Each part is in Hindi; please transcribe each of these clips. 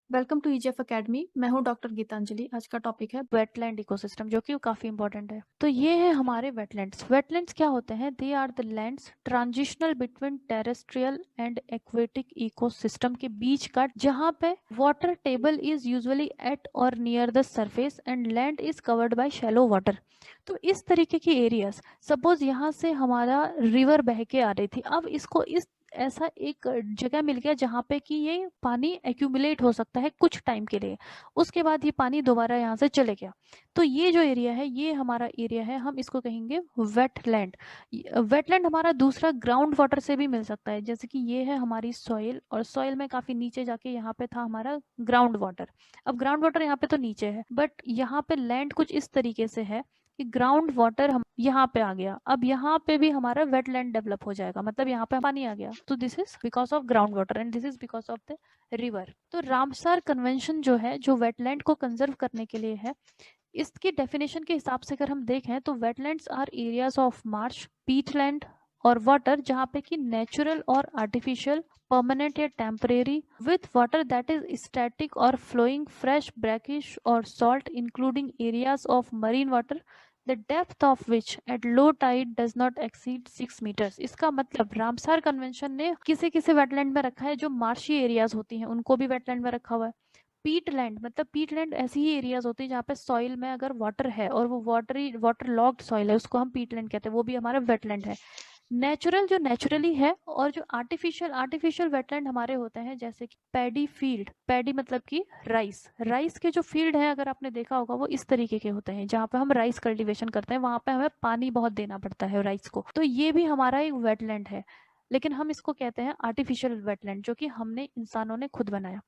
Welcome to EGF academy. मैं हूं डॉक्टर गीतांजलि। आज का टॉपिक है वेटलैंड इकोसिस्टम, जो कि काफी इंपॉर्टेंट है। तो ये है हमारे वेटलैंड्स। वेटलैंड्स क्या होते हैं? They are the lands transitional between terrestrial and aquatic ecosystem के बीच का, जहां पे water table is usually at or near the surface and land is covered by shallow water. तो इस तरीके की एरियाज, सपोज यहाँ से हमारा रिवर बह के आ रही थी, अब इसको इस ऐसा एक जगह मिल गया जहाँ पे कि ये पानी एक्यूमुलेट हो सकता है कुछ टाइम के लिए, उसके बाद ये पानी दोबारा यहाँ से चले गया। तो ये जो एरिया है, ये हमारा एरिया है, हम इसको कहेंगे वेटलैंड। वेटलैंड हमारा दूसरा ग्राउंड वाटर से भी मिल सकता है, जैसे कि ये है हमारी सॉइल, और सॉइल में काफी नीचे जाके यहाँ पे था हमारा ग्राउंड वाटर। अब ग्राउंड वाटर यहाँ पे तो नीचे है, बट यहाँ पे लैंड कुछ इस तरीके से है कि ग्राउंड वाटर हम यहाँ पे आ गया, अब यहाँ पे भी हमारा वेटलैंड डेवलप हो जाएगा, मतलब यहाँ पे पानी आ गया। तो this is because of ground water and this is because of the river. तो रामसार कन्वेंशन जो है, जो वेटलैंड को कंजर्व करने के लिए है, इसकी डेफिनेशन के हिसाब से अगर हम देखें तो wetlands are areas of marsh, peatland और वाटर, जहाँ पे कि नेचुरल और आर्टिफिशियल, परमानेंट या temporary, with water that is static और फ्लोइंग, फ्रेश, ब्रैकिश और salt, including areas of marine water, the depth of which at low tide does not exceed 6 meters। इसका मतलब रामसार कन्वेंशन ने किसे किसे वेटलैंड में रखा है? जो मार्शी एरियाज होती हैं उनको भी वेटलैंड में रखा हुआ है। पीटलैंड, मतलब पीटलैंड ऐसी ही एरियाज होती है जहाँ पे सॉइल में अगर वाटर है और वो वाटर लॉक्ड सॉइल है, उसको हम पीटलैंड कहते हैं, वो भी हमारा वेटलैंड है। नेचुरल, जो नेचुरली है, और जो आर्टिफिशियल, आर्टिफिशियल वेटलैंड हमारे होते हैं, जैसे कि पैडी फील्ड। पैडी मतलब कि राइस, राइस के जो फील्ड है अगर आपने देखा होगा वो इस तरीके के होते हैं, जहाँ पे हम राइस कल्टीवेशन करते हैं, वहां पे हमें पानी बहुत देना पड़ता है राइस को, तो ये भी हमारा एक वेटलैंड है, लेकिन हम इसको कहते हैं आर्टिफिशियल वेटलैंड, जो कि हमने, इंसानों ने खुद बनाया।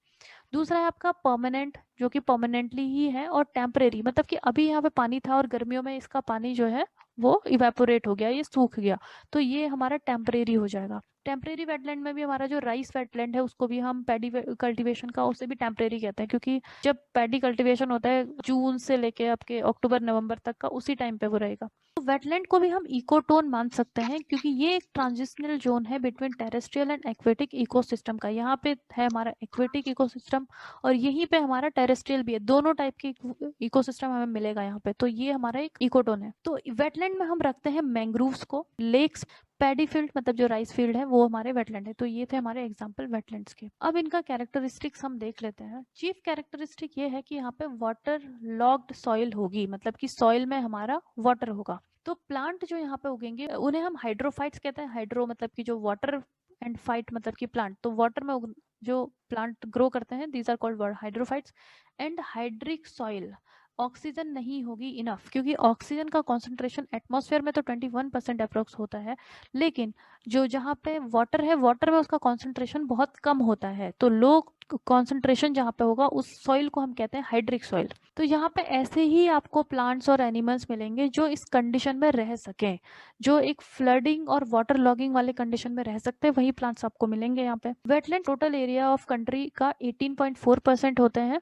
दूसरा है आपका परमानेंट, जो कि परमानेंटली ही है, और टेम्परेरी, मतलब कि अभी यहाँ पे पानी था और गर्मियों में इसका पानी जो है वो इवेपोरेट हो गया, ये सूख गया, तो ये हमारा टेम्परेरी हो जाएगा। टेम्परेरी वेटलैंड में भी हमारा जो राइस वेटलैंड है, उसको भी हम पैडी कल्टीवेशन का, उसे भी टेम्परेरी कहते हैं, क्योंकि जब पैडी कल्टीवेशन होता है जून से लेके आपके अक्टूबर नवंबर तक का, उसी टाइम पे वो रहेगा। तो वेटलैंड को भी हम इकोटोन मान सकते हैं, क्योंकि ये एक ट्रांजिशनल जोन है between terrestrial and aquatic ecosystem का। यहाँ पे है हमारा एक्वेटिक इकोसिस्टम, और यहीं पे हमारा टेरेस्ट्रियल भी है, दोनों टाइप के इकोसिस्टम हमें मिलेगा यहाँ पे, तो ये हमारा एक इकोटोन है। तो वेटलैंड में हम रखते हैं मैंग्रोव्स को, लेक्स, पैडी फील्ड मतलब जो राइस फील्ड है वो हमारे वेटलैंड है। तो ये थे हमारे एग्जांपल वेटलैंड्स के। अब इनका कैरेक्टरिस्टिक्स हम देख लेते हैं। चीफ कैरेक्टरिस्टिक ये है कि यहाँ पे वाटर लॉक्ड सॉइल होगी, मतलब कि सॉइल में हमारा वाटर होगा। तो प्लांट जो यहाँ पे उगेंगे उन्हें हम हाइड्रोफाइट्स कहते हैं। हाइड्रो मतलब कि जो वाटर, एंड फाइट मतलब कि प्लांट, तो वाटर में जो प्लांट ग्रो करते हैं, these are called hydrophytes. And hydric soil, oxygen नहीं होगी इनफ, क्योंकि ऑक्सीजन का कॉन्सेंट्रेशन एटमॉस्फेयर में तो 21% अप्रोक्स होता है, लेकिन जो जहाँ पे वाटर है, वाटर में उसका कॉन्सेंट्रेशन बहुत कम होता है, तो लो कॉन्सेंट्रेशन जहाँ पे होगा उस सॉइल को हम कहते हैं हाइड्रिक सॉइल। तो यहाँ पे ऐसे ही आपको प्लांट्स और एनिमल्स मिलेंगे जो इस कंडीशन में रह सकें, जो एक फ्लडिंग और वाटर लॉगिंग वाले कंडीशन में रह सकते हैं, वही प्लांट्स आपको मिलेंगे यहाँ पे। Wetland total area of country का 18.4% होते हैं,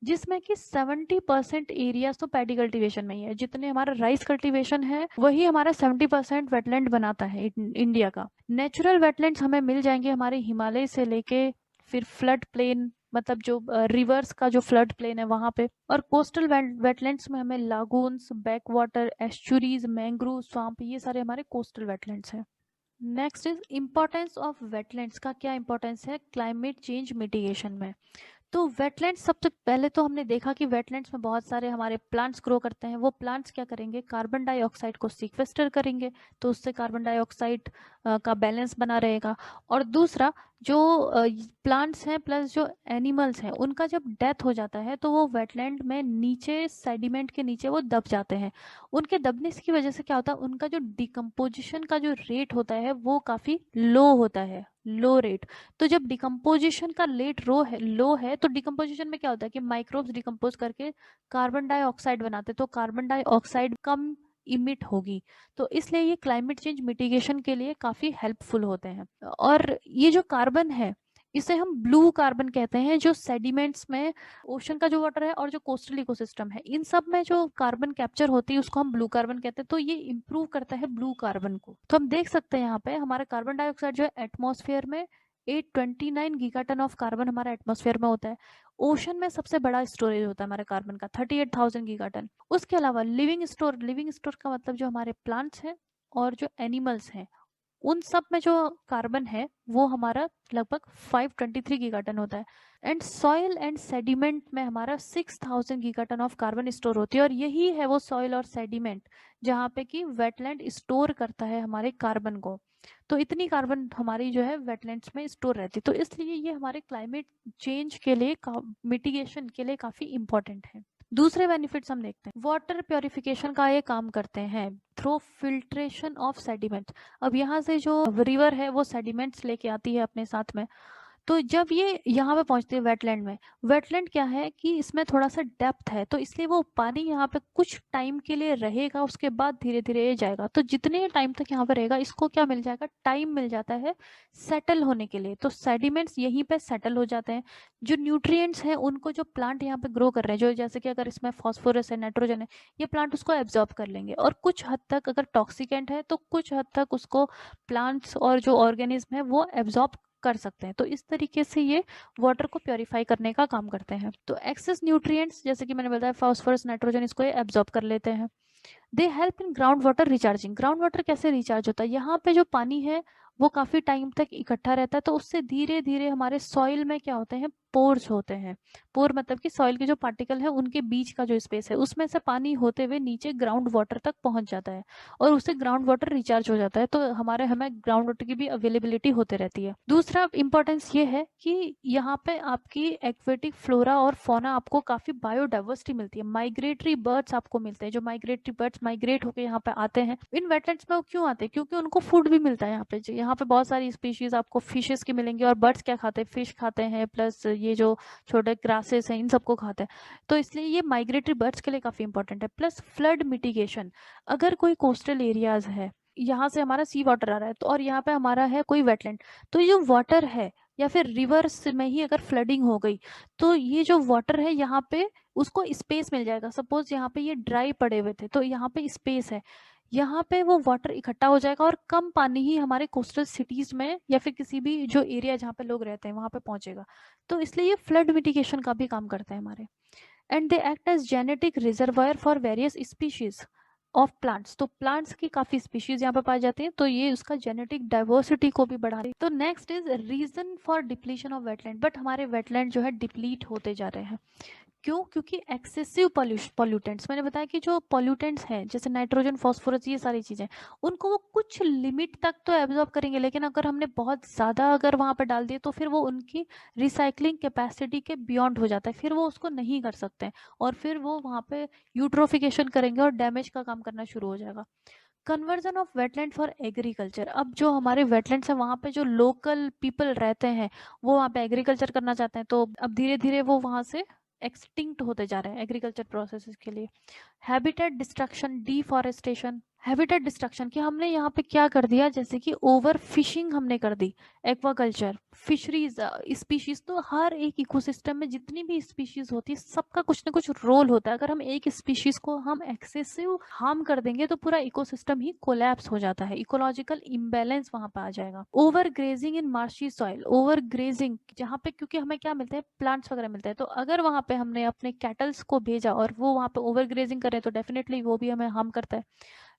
जिसमें कि 70% एरिया तो पैडी कल्टीवेशन में ही है। जितने हमारा राइस कल्टीवेशन है वही हमारा 70% वेटलैंड बनाता है इंडिया का। नेचुरल वेटलैंड्स हमें मिल जाएंगे हमारे हिमालय से लेके फिर फ्लड प्लेन, मतलब जो रिवर्स का जो फ्लड प्लेन है वहां पे, और कोस्टल वेटलैंड्स में हमें lagoons, back water, estuaries, mangrove swamp, ये सारे हमारे कोस्टल वेटलैंड्स हैं। Next is importance of wetlands का क्या इंपॉर्टेंस है क्लाइमेट चेंज मिटिगेशन में। तो वेटलैंड्स, सबसे पहले तो हमने देखा कि वेटलैंड्स में बहुत सारे हमारे प्लांट्स ग्रो करते हैं। वो प्लांट्स क्या करेंगे? कार्बन डाइऑक्साइड को सीक्वेस्टर करेंगे, तो उससे कार्बन डाइऑक्साइड का बैलेंस बना रहेगा। और दूसरा, जो प्लांट्स हैं प्लस जो एनिमल्स हैं, उनका जब डेथ हो जाता है तो वो वेटलैंड में नीचे सेडिमेंट के नीचे वो दब जाते हैं। उनके दबने की वजह से क्या होता है? उनका जो डिकम्पोजिशन का जो रेट होता है वो काफी लो होता है, लो रेट। तो जब डिकम्पोजिशन का लो है, तो डिकम्पोजिशन में क्या होता है कि माइक्रोब्स डिकम्पोज करके कार्बन डाइऑक्साइड बनाते, तो कार्बन डाइऑक्साइड कम इमिट होगी, तो इसलिए ये क्लाइमेट चेंज मिटिगेशन के लिए काफी हेल्पफुल होते हैं। और ये जो कार्बन है, इसे हम ब्लू कार्बन कहते हैं, जो सेडिमेंट्स में, ओशन का जो वाटर है और जो कोस्टल इकोसिस्टम है, इन सब में जो कार्बन कैप्चर होती है उसको हम ब्लू कार्बन कहते हैं। तो ये इंप्रूव करता है ब्लू कार्बन को। तो हम देख सकते हैं यहाँ पे हमारा कार्बन डाइऑक्साइड जो है एटमॉस्फेयर में 829 गीगाटन ऑफ कार्बन हमारा एटमॉस्फेयर में होता है। ओशन में सबसे बड़ा स्टोरेज होता है हमारे कार्बन का 38,000 गीगाटन। उसके अलावा लिविंग स्टोर का मतलब जो हमारे प्लांट्स हैं और जो एनिमल्स हैं उन सब में जो कार्बन है वो हमारा लगभग 523 गीगाटन होता है। एंड सॉइल एंड सेडिमेंट में हमारा 6000 गीगाटन ऑफ कार्बन स्टोर होती है, और यही है वो सॉइल और सेडिमेंट जहाँ पे कि वेटलैंड स्टोर करता है हमारे कार्बन को। तो इतनी कार्बन हमारी जो है वेटलैंड्स में स्टोर रहती है, तो इसलिए ये हमारे क्लाइमेट चेंज के लिए मिटिगेशन के लिए काफी इंपॉर्टेंट है। दूसरे बेनिफिट्स हम देखते हैं। वाटर प्योरिफिकेशन का ये काम करते हैं थ्रू फिल्ट्रेशन ऑफ सेडिमेंट। अब यहाँ से जो रिवर है वो सेडिमेंट्स लेके आती है अपने साथ में, तो जब ये यहाँ पे पहुंचती है वेटलैंड में, वेटलैंड क्या है कि इसमें थोड़ा सा डेप्थ है, तो इसलिए वो पानी यहाँ पे कुछ टाइम के लिए रहेगा, उसके बाद धीरे धीरे ये जाएगा। तो जितने टाइम तक यहाँ पे रहेगा इसको क्या मिल जाएगा, टाइम मिल जाता है सेटल होने के लिए। तो सेडिमेंट्स यहीं पे सेटल हो जाते हैं। जो न्यूट्रिएंट्स हैं उनको जो प्लांट यहाँ पे ग्रो कर रहे हैं, जो जैसे कि अगर इसमें फॉस्फोरस है, नाइट्रोजन है, ये प्लांट उसको एब्जॉर्ब कर लेंगे, और कुछ हद तक अगर टॉक्सिकेंट है तो कुछ हद तक उसको प्लांट्स और जो ऑर्गेनिज्म है वो एब्जॉर्ब कर सकते हैं। तो इस तरीके से ये वाटर को प्योरीफाई करने का काम करते हैं। तो एक्सेस न्यूट्रिएंट्स जैसे कि मैंने बताया फास्फोरस नाइट्रोजन इसको ये एब्जॉर्ब कर लेते हैं। They help in ground water recharging. Ground water कैसे रिचार्ज होता है, यहाँ पे जो पानी है वो काफी टाइम तक इकट्ठा रहता है, तो उससे धीरे धीरे हमारे सॉइल में क्या होते हैं, पोर्स होते हैं। पोर मतलब कि सॉइल के जो पार्टिकल है उनके बीच का जो स्पेस है उसमें से पानी होते हुए नीचे ग्राउंड वाटर तक पहुंच जाता है, और उससे ग्राउंड वाटर रिचार्ज हो जाता है, तो हमें ग्राउंड वाटर की भी अवेलेबिलिटी होते रहती है। दूसरा इंपॉर्टेंस ये है कि यहाँ पे आपकी एक्वेटिक फ्लोरा और फोना आपको काफी बायोडाइवर्सिटी मिलती है। माइग्रेटरी बर्ड्स आपको मिलते हैं, जो माइग्रेटरी बर्ड्स माइग्रेट होकर यहाँ पे आते हैं। इन वेटलैंड्स में वो क्यों आते हैं, क्योंकि उनको फूड भी मिलता है। यहाँ पे बहुत सारी स्पीशीज आपको फिशेस की मिलेंगी, और बर्ड्स क्या खाते हैं, फिश खाते हैं, प्लस ये जो छोटे ग्रासेस हैं इन सबको खाते हैं। तो इसलिए ये माइग्रेटरी बर्ड्स के लिए काफी इंपॉर्टेंट है। प्लस फ्लड मिटिगेशन, अगर कोई कोस्टल एरियाज है, यहाँ से हमारा सी वाटर आ रहा है तो, और यहाँ पे हमारा है कोई वेटलैंड, तो ये जो वाटर है या फिर रिवर्स में ही अगर फ्लडिंग हो गई तो ये जो वाटर है यहाँ पे उसको स्पेस मिल जाएगा। सपोज यहाँ पे ये ड्राई पड़े हुए थे तो यहाँ पे स्पेस है, यहाँ पे वो वाटर इकट्ठा हो जाएगा, और कम पानी ही हमारे कोस्टल सिटीज में या फिर किसी भी जो एरिया जहाँ पे लोग रहते हैं वहां पे पहुंचेगा। तो इसलिए ये फ्लड मिटिगेशन का भी काम करते हैं हमारे। And they act as genetic reservoir for various species of plants. तो प्लांट्स की काफी स्पीशीज यहाँ पे पाई जाती है, तो ये उसका जेनेटिक डाइवर्सिटी को भी बढ़ा रही है। तो next is reason for depletion of wetland. But हमारे वेटलैंड जो है डिप्लीट होते जा रहे हैं, क्यों? क्योंकि एक्सेसिव पॉल्यूटेंट्स, मैंने बताया कि जो पॉल्यूटेंट्स हैं जैसे नाइट्रोजन फॉस्फोरस ये सारी चीजें, उनको वो कुछ लिमिट तक तो एब्जॉर्ब करेंगे, लेकिन अगर हमने बहुत ज्यादा अगर वहां पर डाल दिए तो फिर वो उनकी रिसाइकलिंग कैपेसिटी के बियॉन्ड हो जाता है, फिर वो उसको नहीं कर सकते हैं, और फिर वो वहां पे यूट्रोफिकेशन करेंगे और डैमेज का काम करना शुरू हो जाएगा। Conversion of wetland for agriculture, अब जो हमारे वेटलैंड्स है वहाँ पे जो लोकल पीपल रहते हैं वो वहाँ पे एग्रीकल्चर करना चाहते हैं, तो अब धीरे धीरे वो वहाँ से एक्सटिंक्ट होते जा रहे हैं एग्रीकल्चर प्रोसेसेस के लिए। Habitat destruction, deforestation. Habitat destruction कि हमने यहाँ पे क्या कर दिया, जैसे कि ओवर फिशिंग हमने कर दी, एक्वाकल्चर, फिशरीज, स्पीशीज। तो हर एक इकोसिस्टम में जितनी भी स्पीशीज होती है सबका कुछ ना कुछ रोल होता है। अगर हम एक स्पीशीज को हम एक्सेसिव हार्म कर देंगे तो पूरा इकोसिस्टम ही कोलैप्स हो जाता है, इकोलॉजिकल इम्बैलेंस वहां पे आ जाएगा। ओवर ग्रेजिंग इन मार्शी सॉइल, ओवर ग्रेजिंग जहाँ पे, क्योंकि हमें क्या मिलता है, प्लांट्स वगैरह मिलते हैं, तो अगर वहां पे हमने अपने कैटल्स को भेजा और वो वहां पे ओवर ग्रेजिंग करे तो डेफिनेटली वो भी हमें हार्म करता है।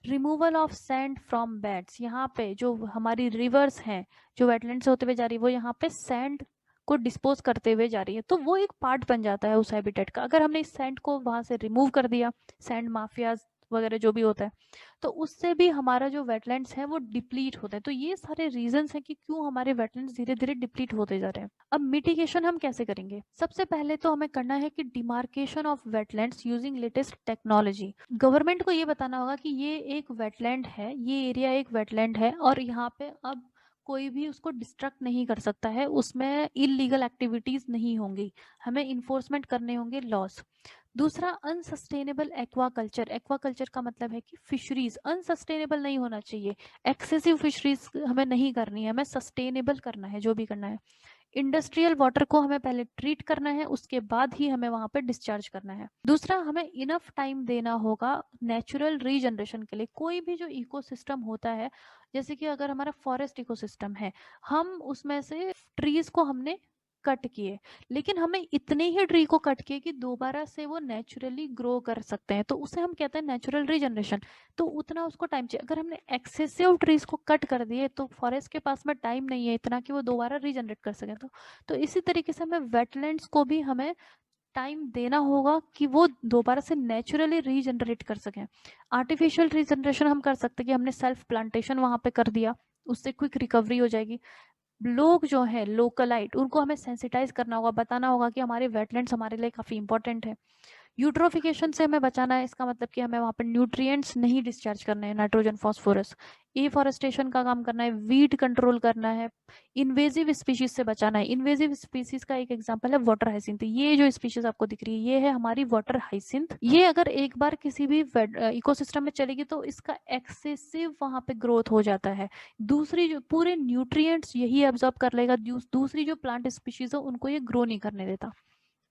Removal of sand from beds, यहाँ पे जो हमारी रिवर्स हैं जो वेटलैंड से होते हुए जा रही है वो यहाँ पे सैंड को डिस्पोज करते हुए जा रही है, तो वो एक पार्ट बन जाता है उस हैबिटेट का। अगर हमने इस सैंड को वहां से रिमूव कर दिया, सैंड माफियाज वगैरह जो भी होता है, तो उससे भी हमारा जो वेटलैंड्स है वो डिप्लीट होता है। तो ये सारे रीजंस हैं कि क्यों हमारे वेटलैंड्स धीरे धीरे डिप्लीट होते जा रहे हैं। अब मिटिगेशन हम कैसे करेंगे? सबसे पहले तो हमें करना है कि demarcation of wetlands using latest technology. Government को ये बताना होगा कि ये एक वेटलैंड है, ये एरिया एक वेटलैंड है, और यहाँ पे अब कोई भी उसको डिस्ट्रक्ट नहीं कर सकता है, उसमें इलीगल एक्टिविटीज नहीं होंगी, हमें इन्फोर्समेंट करने होंगे लॉस। दूसरा, अनसस्टेनेबल एक्वाकल्चर। एक्वाकल्चर का मतलब है कि फिशरीज अनसस्टेनेबल नहीं होना चाहिए, एक्सेसिव फिशरीज हमें नहीं करनी है, हमें सस्टेनेबल करना है जो भी करना है। इंडस्ट्रियल वाटर को हमें पहले ट्रीट करना है, उसके बाद ही हमें वहां पे डिस्चार्ज करना है। दूसरा, हमें इनफ टाइम देना होगा नेचुरल रीजनरेशन के लिए। कोई भी जो इकोसिस्टम होता है, जैसे कि अगर हमारा फॉरेस्ट इकोसिस्टम है, हम उसमें से ट्रीज को हमने कट किए, लेकिन हमें इतने ही ट्री को कट किए कि दोबारा से वो नेचुरली ग्रो कर सकते हैं, तो उसे हम कहते हैं नेचुरल रीजनरेशन। तो उतना उसको टाइम चाहिए। अगर हमने एक्सेसिव ट्रीज को कट कर दिए तो फॉरेस्ट के पास में टाइम नहीं है इतना कि वो दोबारा रीजनरेट कर सके। तो इसी तरीके से हमें वेटलैंड्स को भी हमें टाइम देना होगा कि वो दोबारा से नेचुरली रीजनरेट कर सकें। आर्टिफिशियल रीजनरेशन हम कर सकते हैं कि हमने सेल्फ प्लांटेशन वहां पे कर दिया, उससे क्विक रिकवरी हो जाएगी। लोग जो है लोकलाइट, उनको हमें सेंसिटाइज करना होगा, बताना होगा कि हमारे वेटलैंड्स हमारे लिए काफी इंपॉर्टेंट है। यूट्रोफिकेशन से हमें बचाना है, इसका मतलब कि हमें वहां पर न्यूट्रिएंट्स नहीं डिस्चार्ज करने हैं, नाइट्रोजन फॉस्फोरस। एफॉरेस्टेशन का काम करना है, वीड कंट्रोल करना है, इन्वेजिव स्पीशीज से बचाना है। इन्वेजिव स्पीशीज का एक एग्जांपल है वाटर हाइसिंथ। ये जो स्पीशीज आपको दिख रही है, ये है हमारी वाटर हाइसिंथ। ये अगर एक बार किसी भी इकोसिस्टम में चलेगी तो इसका एक्सेसिव वहां पे ग्रोथ हो जाता है। दूसरी जो पूरे न्यूट्रिएंट्स यही एब्जॉर्ब कर लेगा, दूसरी जो प्लांट स्पीशीज है उनको ये ग्रो नहीं करने देता।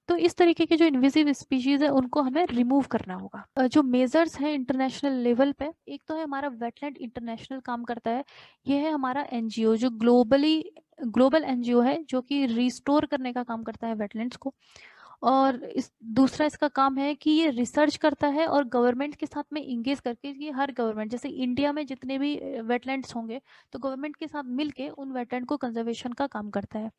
तो इस तरीके के जो इन्वेसिव स्पीशीज है उनको हमें रिमूव करना होगा। जो मेजर्स हैं इंटरनेशनल लेवल पे, एक तो है हमारा वेटलैंड इंटरनेशनल काम करता है। ये है हमारा एनजीओ जो ग्लोबल एनजीओ है, जो कि रिस्टोर करने का काम करता है वेटलैंड्स को। और दूसरा इसका काम है कि ये रिसर्च करता है और गवर्नमेंट के साथ में इंगेज करके, ये हर गवर्नमेंट, जैसे इंडिया में जितने भी वेटलैंड्स होंगे तो गवर्नमेंट के साथ मिलके उन वेटलैंड को कंजर्वेशन का काम करता है।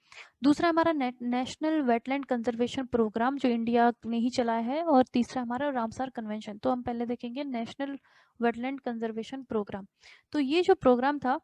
दूसरा हमारा नेशनल वेटलैंड कंजर्वेशन प्रोग्राम जो इंडिया ने ही चलाया है। और तीसरा हमारा रामसर कन्वेंशन। तो हम पहले देखेंगे नेशनल वेटलैंड कंजर्वेशन प्रोग्राम। तो ये जो प्रोग्राम था,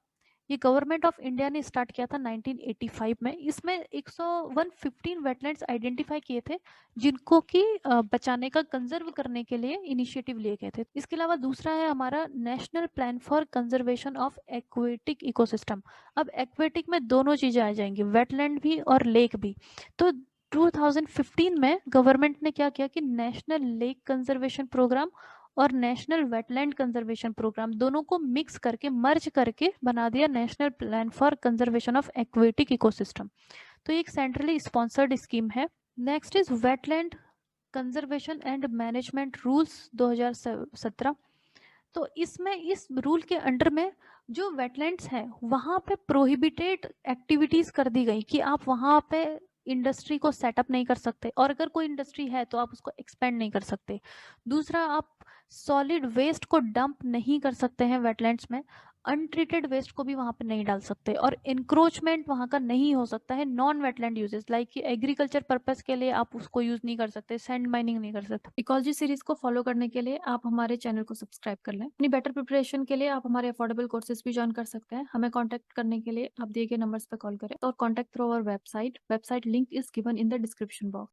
ये गवर्नमेंट ऑफ इंडिया ने स्टार्ट किया था 1985 में। इसमें 115 वेटलैंड्स आइडेंटिफाई किए थे जिनको कि बचाने का, कंजर्व करने के लिए इनिशिएटिव लिए गए थे। इसके अलावा दूसरा है हमारा national plan for conservation of aquatic ecosystem. अब एक्वेटिक में दोनों चीजें आ जाएंगी, वेटलैंड भी और लेक भी। तो 2015 में गवर्नमेंट ने क्या किया कि नेशनल लेक कंजर्वेशन प्रोग्राम और नेशनल वेटलैंड कंजर्वेशन प्रोग्राम दोनों को मिक्स करके, मर्ज करके बना दिया national plan for conservation of aquatic ecosystem. तो ये एक सेंट्रली स्पॉन्सर्ड स्कीम है। Next is wetland conservation and management rules 2017। तो इसमें इस रूल के अंडर में जो वेटलैंड्स हैं वहां पे प्रोहिबिटेड एक्टिविटीज कर दी गई कि आप वहां पे इंडस्ट्री को सेटअप नहीं कर सकते, और अगर कोई इंडस्ट्री है तो आप उसको एक्सपेंड नहीं कर सकते। दूसरा, आप सॉलिड वेस्ट को डंप नहीं कर सकते हैं वेटलैंड्स में, अनट्रीटेड वेस्ट को भी वहां पे नहीं डाल सकते, और इंक्रोचमेंट वहां का नहीं हो सकता है। नॉन वेटलैंड यूजेस लाइक कि एग्रीकल्चर पर्पस के लिए आप उसको यूज नहीं कर सकते, सैंड माइनिंग नहीं कर सकते। इकोलॉजी सीरीज को फॉलो करने के लिए आप हमारे चैनल को सब्सक्राइब कर लें। अपनी बेटर प्रिपरेशन के लिए आप हमारे अफोर्डेबल कोर्सेज भी ज्वाइन कर सकते हैं। हमें कॉन्टैक्ट करने के लिए आप दिए गए नंबर्स पर कॉल करें और contact through our website link is given in the description box.